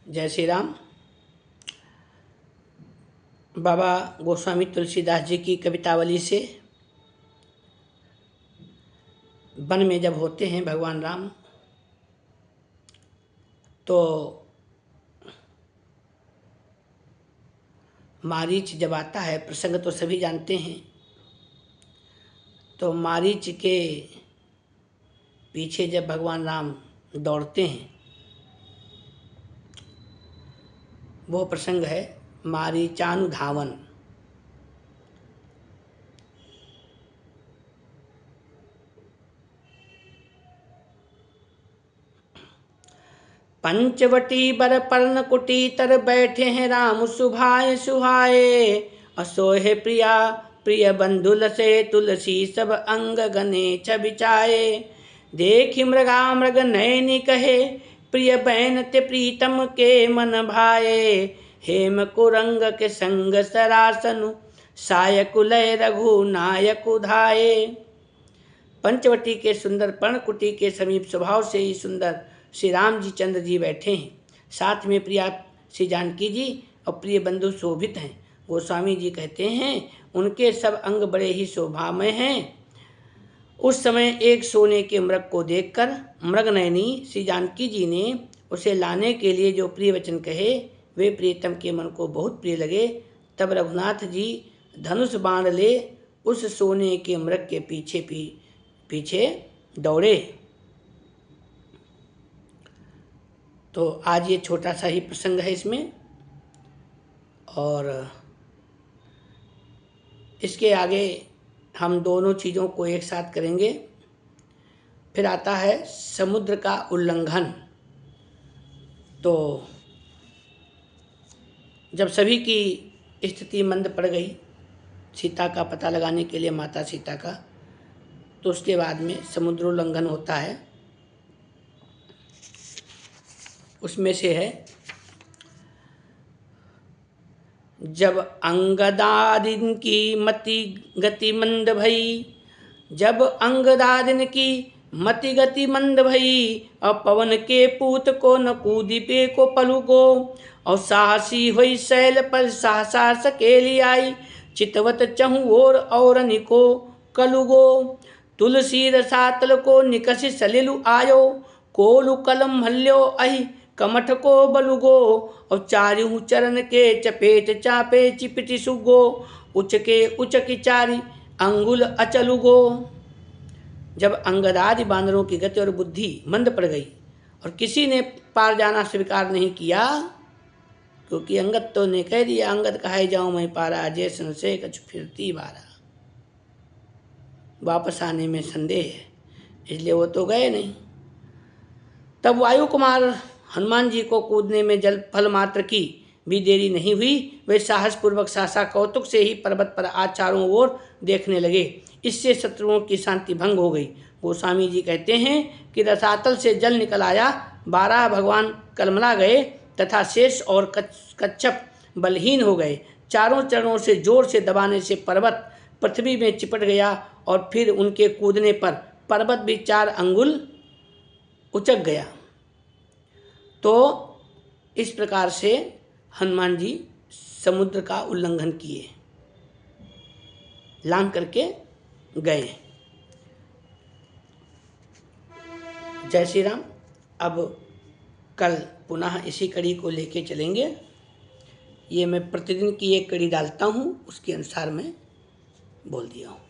जय श्री राम। बाबा गोस्वामी तुलसीदास जी की कवितावली से वन में जब होते हैं भगवान राम तो मारीच जब आता है, प्रसंग तो सभी जानते हैं। तो मारीच के पीछे जब भगवान राम दौड़ते हैं वो प्रसंग है मारीचानुधावन। पंचवटी बर पर्ण कुटी तर बैठे हैं राम सुभाए सुहाए। असोहे प्रिया प्रिय बंधुल से तुलसी सब अंग गने छबिचाए। देखी मृगा मृग नयनी कहे प्रिय बहन ते प्रीतम के मन भाए। हेम कुरंग के संग सरासनु सायकुलय रघु नायक उधाए। पंचवटी के सुंदर पर्णकुटी के समीप स्वभाव से ही सुंदर श्री राम जी चंद्र जी बैठे हैं। साथ में प्रिया श्री जानकी जी और प्रिय बंधु शोभित हैं। गोस्वामी जी कहते हैं उनके सब अंग बड़े ही शोभामय हैं। उस समय एक सोने के मृग को देखकर मृगनयनी श्री जानकी जी ने उसे लाने के लिए जो प्रिय वचन कहे वे प्रियतम के मन को बहुत प्रिय लगे। तब रघुनाथ जी धनुष बाण ले उस सोने के मृग के पीछे दौड़े। तो आज ये छोटा सा ही प्रसंग है इसमें, और इसके आगे हम दोनों चीज़ों को एक साथ करेंगे। फिर आता है समुद्र का उल्लंघन। तो जब सभी की स्थिति मंद पड़ गई सीता का पता लगाने के लिए, माता सीता का, तो उसके बाद में समुद्र उल्लंघन होता है। उसमें से है जब अंगदादिन की मति गति मंद भई। जब अंगदादिन की मति गति मंद भई और पवन के पूत को न कूदी पे को पलु को। और साहसी हुई शैल पर सहसा सकेली आई। चितवत चहु और निको कलुगो। तुलसी रसातल को निकसि सलिलु आयो। कोलु कलम हल्यो अहि कमठ को बलुगो। और चारिहु चरण के चपेट चापे चिपटी सुगो। उचके उचकी चारी अंगुल अचलुगो। जब अंगदादि बानरों की गति और बुद्धि मंद पड़ गई और किसी ने पार जाना स्वीकार नहीं किया, क्योंकि अंगद तो ने कह दिया अंगद कहे जाऊं मैं पारा जैसन से कछु फिरती बारा। वापस आने में संदेह है, इसलिए वो तो गए नहीं। तब वायु कुमार हनुमान जी को कूदने में जल फल मात्र की भी देरी नहीं हुई। वे साहसपूर्वक सासा कौतुक से ही पर्वत पर आज चारों ओर देखने लगे। इससे शत्रुओं की शांति भंग हो गई। गोस्वामी जी कहते हैं कि रसातल से जल निकल आया। 12 भगवान कलमला गए तथा शेष और कच्छप बलहीन हो गए। चारों चरणों से जोर से दबाने से पर्वत पृथ्वी में चिपट गया और फिर उनके कूदने पर पर्वत भी 4 अंगुल उचक गया। तो इस प्रकार से हनुमान जी समुद्र का उल्लंघन किए, लांघ करके गए। जय श्री राम। अब कल पुनः इसी कड़ी को लेके चलेंगे। ये मैं प्रतिदिन की एक कड़ी डालता हूँ, उसके अनुसार मैं बोल दिया हूँ।